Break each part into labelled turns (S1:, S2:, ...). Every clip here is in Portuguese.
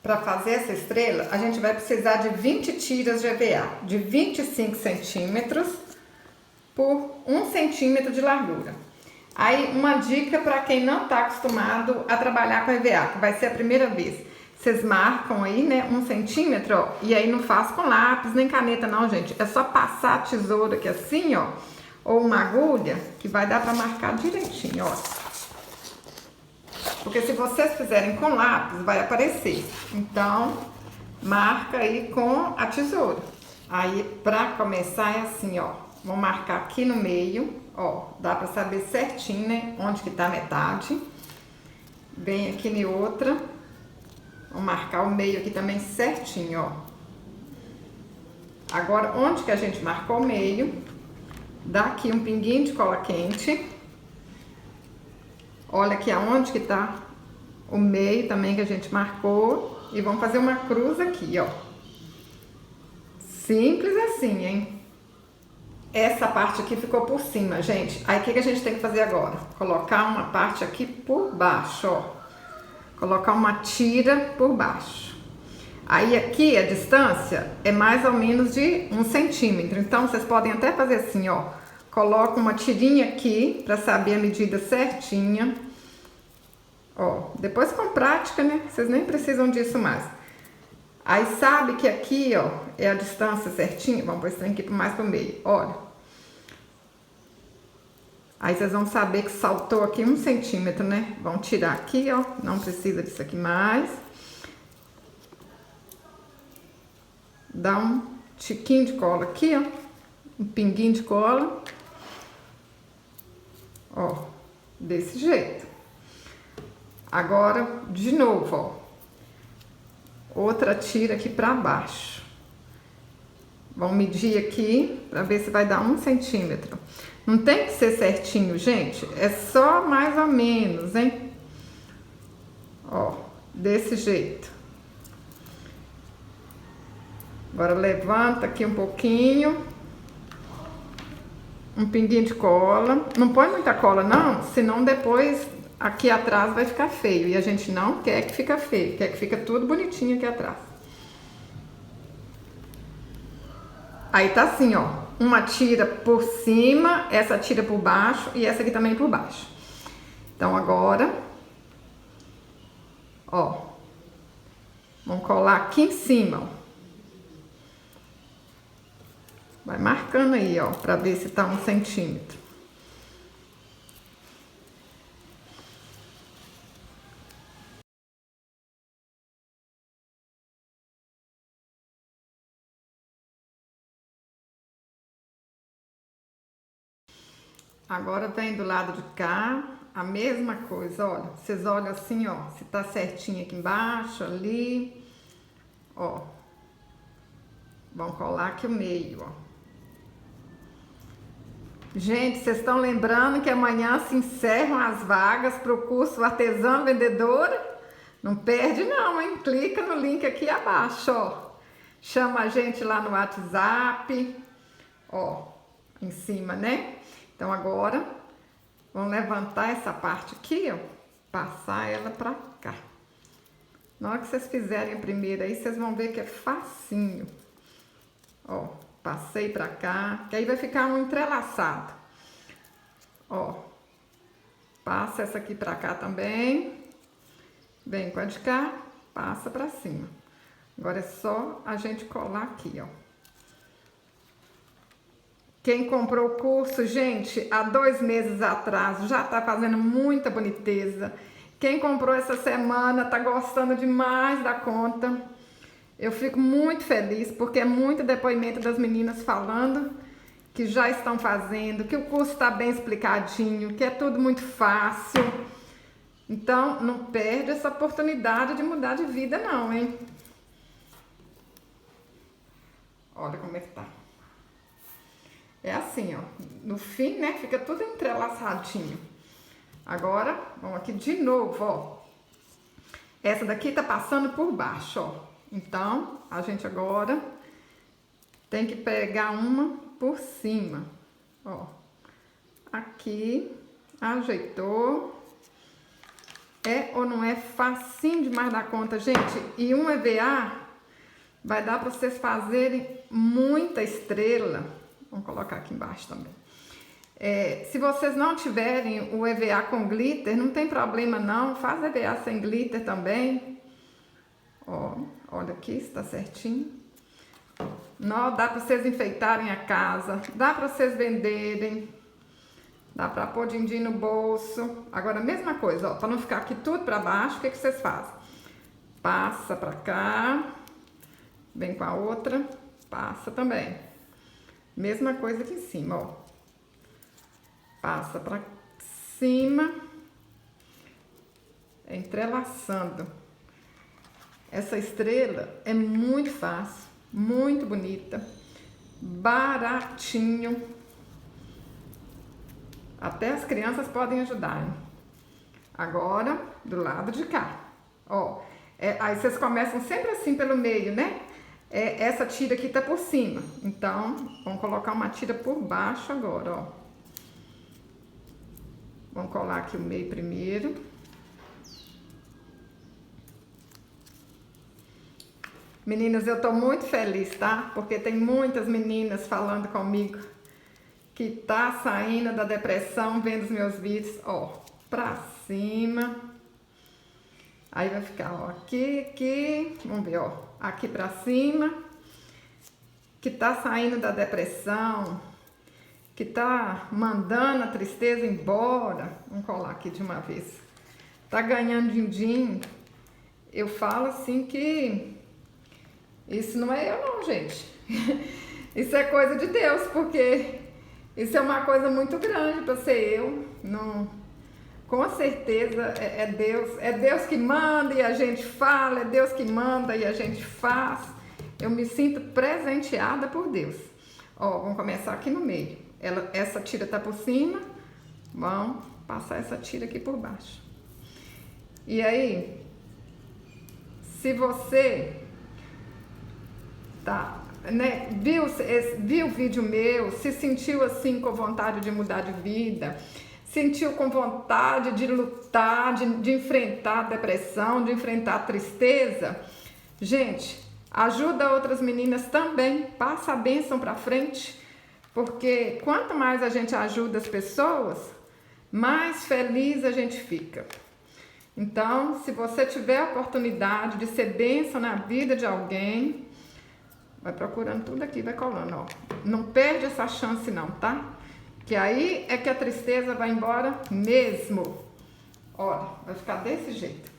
S1: Para fazer essa estrela, a gente vai precisar de 20 tiras de EVA, de 25 centímetros por 1 centímetro de largura. Aí, uma dica para quem não está acostumado a trabalhar com EVA, que vai ser a primeira vez. Vocês marcam aí, né, 1 centímetro, ó, e aí não faz com lápis nem caneta não, gente. É só passar a tesoura aqui assim, ó, ou uma agulha, que vai dar para marcar direitinho, ó. Porque se vocês fizerem com lápis, vai aparecer. Então, marca aí com a tesoura. Aí, pra começar, é assim, ó. Vou marcar aqui no meio, ó. Dá pra saber certinho, né? Onde que tá a metade. Vem aqui em outra. Vou marcar o meio aqui também certinho, ó. Agora, onde que a gente marcou o meio, dá aqui um pinguinho de cola quente. Olha aqui aonde que tá o meio também que a gente marcou. E vamos fazer uma cruz aqui, ó. Simples assim, hein? Essa parte aqui ficou por cima, gente. Aí, o que a gente tem que fazer agora? Colocar uma parte aqui por baixo, ó. Colocar uma tira por baixo. Aí, aqui, a distância é mais ou menos de 1 centímetro. Então, vocês podem até fazer assim, ó. Coloca uma tirinha aqui, pra saber a medida certinha. Ó, depois com prática, né? Vocês nem precisam disso mais. Aí, sabe que aqui, ó, é a distância certinha? Vamos pôr esse trem aqui mais pro meio, olha. Aí, vocês vão saber que saltou aqui 1 centímetro, né? Vão tirar aqui, ó. Não precisa disso aqui mais. Dá um tiquinho de cola aqui, ó. Um pinguinho de cola. Ó, desse jeito. Agora, de novo, ó. Outra tira aqui pra baixo. Vamos medir aqui pra ver se vai dar 1 centímetro. Não tem que ser certinho, gente. É só mais ou menos, hein? Ó, desse jeito. Agora levanta aqui um pouquinho. Um pinguinho de cola. Não põe muita cola, não, senão depois aqui atrás vai ficar feio. E a gente não quer que fica feio, quer que fica tudo bonitinho aqui atrás. Aí tá assim, ó. Uma tira por cima, essa tira por baixo e essa aqui também por baixo. Então agora, ó. Vamos colar aqui em cima, ó. Vai marcando aí, ó, pra ver se tá 1 centímetro. Agora vem do lado de cá, a mesma coisa, olha. Vocês olham assim, ó, se tá certinho aqui embaixo, ali. Ó. Vamos colar aqui o meio, ó. Gente, vocês estão lembrando que amanhã se encerram as vagas para o curso Artesã Vendedora? Não perde não, hein? Clica no link aqui abaixo, ó. Chama a gente lá no WhatsApp, ó, em cima, né? Então agora, vamos levantar essa parte aqui, ó, passar ela pra cá. Na hora que vocês fizerem a primeira aí, vocês vão ver que é facinho. Ó, passei pra cá, que aí vai ficar um entrelaçado. Ó, passa essa aqui pra cá também. Vem com a de cá, passa pra cima. Agora é só a gente colar aqui, ó. Quem comprou o curso, gente, há 2 meses atrás, já tá fazendo muita boniteza. Quem comprou essa semana tá gostando demais da conta. Eu fico muito feliz, porque é muito depoimento das meninas falando que já estão fazendo, que o curso está bem explicadinho, que é tudo muito fácil. Então, não perde essa oportunidade de mudar de vida não, hein? Olha como é que tá. É assim, ó. No fim, né, fica tudo entrelaçadinho. Agora, vamos aqui de novo, ó. Essa daqui tá passando por baixo, ó. Então, a gente agora tem que pegar uma por cima, ó. Aqui, ajeitou. É ou não é facinho demais da conta, gente? E um EVA vai dar para vocês fazerem muita estrela. Vamos colocar aqui embaixo também. Se vocês não tiverem o EVA com glitter, não tem problema não. Faz EVA sem glitter também. Ó, olha aqui, está certinho. Não, dá para vocês enfeitarem a casa. Dá para vocês venderem. Dá pra pôr din-din no bolso. Agora, a mesma coisa, ó, pra não ficar aqui tudo pra baixo, o que vocês fazem? Passa pra cá, vem com a outra, passa também. Mesma coisa aqui em cima, ó. Passa pra cima, entrelaçando. Essa estrela é muito fácil, muito bonita, baratinho. Até as crianças podem ajudar, hein? Agora, do lado de cá. Ó, aí vocês começam sempre assim pelo meio, né? Essa tira aqui tá por cima. Então, vamos colocar uma tira por baixo agora, ó. Vamos colar aqui o meio primeiro. Meninas, eu tô muito feliz, tá? Porque tem muitas meninas falando comigo que tá saindo da depressão vendo os meus vídeos, ó, pra cima. Aí vai ficar, ó, aqui, vamos ver, ó, aqui pra cima. Que tá saindo da depressão, que tá mandando a tristeza embora. Vamos colar aqui de uma vez. Tá ganhando din-din. Eu falo assim que isso não é eu não, gente. Isso é coisa de Deus, porque isso é uma coisa muito grande para ser eu. Não, com certeza é Deus que manda e a gente fala, é Deus que manda e a gente faz. Eu me sinto presenteada por Deus. Ó, vamos começar aqui no meio. Essa tira tá por cima, vamos passar essa tira aqui por baixo. E aí, se você tá, né, viu o vídeo meu, se sentiu assim com vontade de mudar de vida, sentiu com vontade de lutar, de enfrentar a depressão, de enfrentar a tristeza, gente, ajuda outras meninas também, passa a bênção para frente, porque quanto mais a gente ajuda as pessoas, mais feliz a gente fica. Então, se você tiver a oportunidade de ser bênção na vida de alguém, vai procurando tudo aqui, vai colando, ó. Não perde essa chance não, tá? Que aí é que a tristeza vai embora mesmo. Olha, vai ficar desse jeito.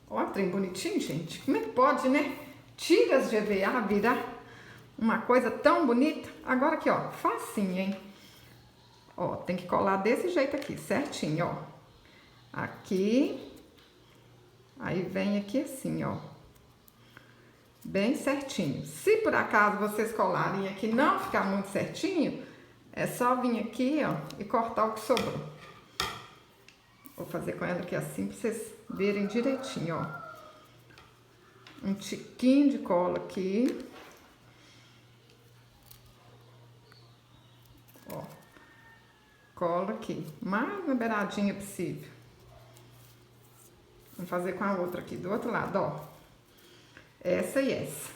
S1: Ó, trem bonitinho, gente. Como é que pode, né? Tiras de EVA virar uma coisa tão bonita. Agora aqui, ó, facinho, hein? Ó, tem que colar desse jeito aqui, certinho, ó. Aqui. Aí vem aqui assim, ó. Bem certinho. Se por acaso vocês colarem aqui e não ficar muito certinho, é só vir aqui, ó, e cortar o que sobrou. Vou fazer com ela aqui assim pra vocês verem direitinho, ó. Um tiquinho de cola aqui. Ó. Cola aqui, mais na beiradinha possível. Vamos fazer com a outra aqui, do outro lado, ó. Essa e essa.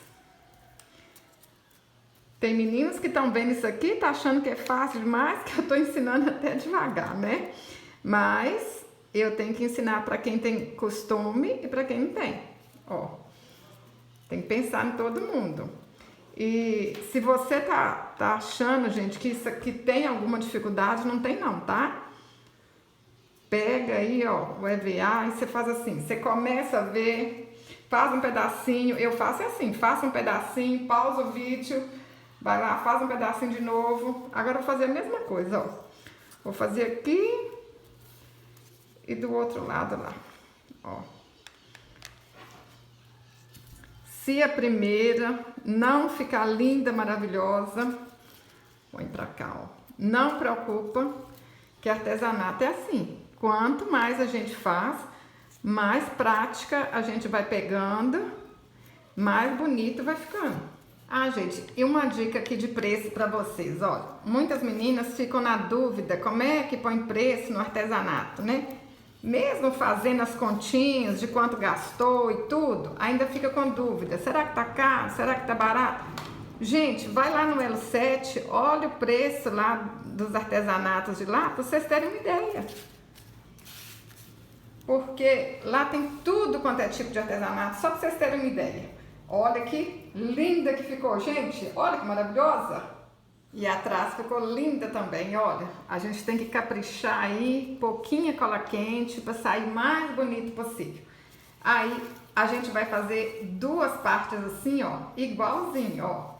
S1: Tem meninas que estão vendo isso aqui, tá achando que é fácil demais, que eu tô ensinando até devagar, né? Mas eu tenho que ensinar para quem tem costume e para quem não tem. Ó, tem que pensar em todo mundo. E se você tá achando, gente, que isso aqui tem alguma dificuldade, não tem não, tá? Pega aí, ó, o EVA e você faz assim, você começa a ver, faz um pedacinho, eu faço assim, faço um pedacinho, pausa o vídeo, vai lá, faz um pedacinho de novo. Agora eu vou fazer a mesma coisa, ó. Vou fazer aqui e do outro lado lá, ó. Se a primeira não ficar linda, maravilhosa, põe pra cá, ó. Não preocupa, que artesanato é assim. Quanto mais a gente faz, mais prática a gente vai pegando, mais bonito vai ficando. Ah, gente, e uma dica aqui de preço para vocês, ó. Muitas meninas ficam na dúvida como é que põe preço no artesanato, né? mesmo fazendo as continhas de quanto gastou e tudo, ainda fica com dúvida. Será que tá caro? Será que tá barato? Gente, vai lá no Elo7, olha o preço lá dos artesanatos de lá, para vocês terem uma ideia. Porque lá tem tudo quanto é tipo de artesanato, só para vocês terem uma ideia. Olha que linda que ficou, gente. Olha que maravilhosa. E atrás ficou linda também, olha. A gente tem que caprichar aí, pouquinha cola quente para sair o mais bonito possível. Aí a gente vai fazer duas partes assim, ó, igualzinho, ó.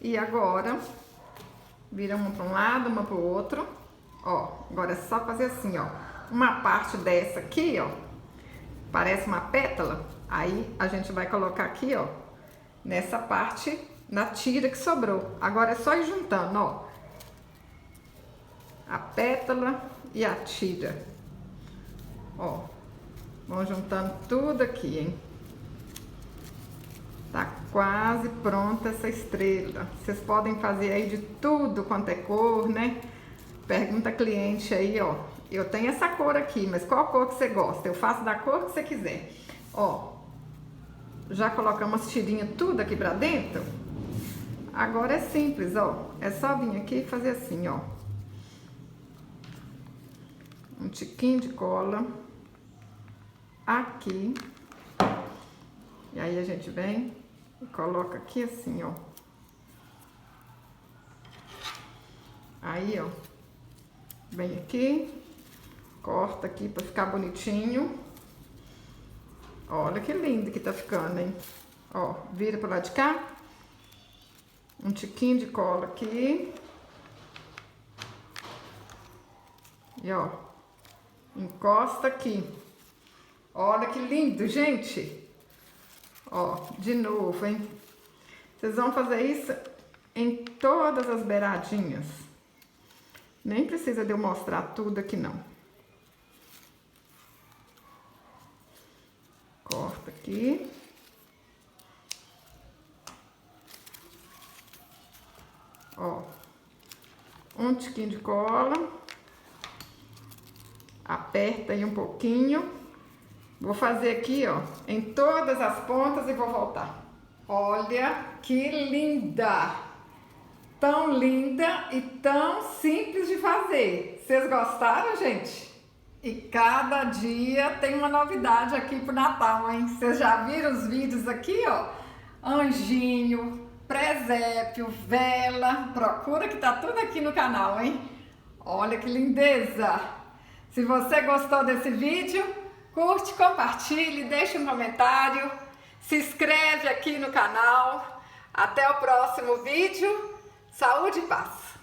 S1: E agora, vira uma para um lado, uma para o outro. Ó, agora é só fazer assim, ó. Uma parte dessa aqui, ó, parece uma pétala. Aí a gente vai colocar aqui, ó, nessa parte na tira que sobrou. Agora é só ir juntando, ó, a pétala e a tira. Ó, vão juntando tudo aqui, hein? Tá quase pronta essa estrela. Vocês podem fazer aí de tudo quanto é cor, né? Pergunta a cliente aí, ó. Eu tenho essa cor aqui, mas qual cor que você gosta? Eu faço da cor que você quiser. Ó, já colocamos as tirinhas tudo aqui pra dentro. Agora é simples, ó. É só vir aqui e fazer assim, ó. Um tiquinho de cola. Aqui. E aí a gente vem e coloca aqui assim, ó. Aí, ó. Vem aqui. Corta aqui pra ficar bonitinho. Olha que lindo que tá ficando, hein? Ó, vira pro lado de cá. Um tiquinho de cola aqui. E ó, encosta aqui. Olha que lindo, gente. Ó, de novo, hein? Vocês vão fazer isso em todas as beiradinhas. Nem precisa de eu mostrar tudo aqui, não. Corta aqui. Ó, um tiquinho de cola. Aperta aí um pouquinho. Vou fazer aqui, ó, em todas as pontas e vou voltar. Olha que linda! Tão linda e tão simples de fazer. Vocês gostaram, gente? E cada dia tem uma novidade aqui pro Natal, hein? Vocês já viram os vídeos aqui, ó? Anjinho, presépio, vela. Procura que tá tudo aqui no canal, hein? Olha que lindeza! Se você gostou desse vídeo, curte, compartilhe, deixe um comentário, se inscreve aqui no canal. Até o próximo vídeo. Saúde e paz!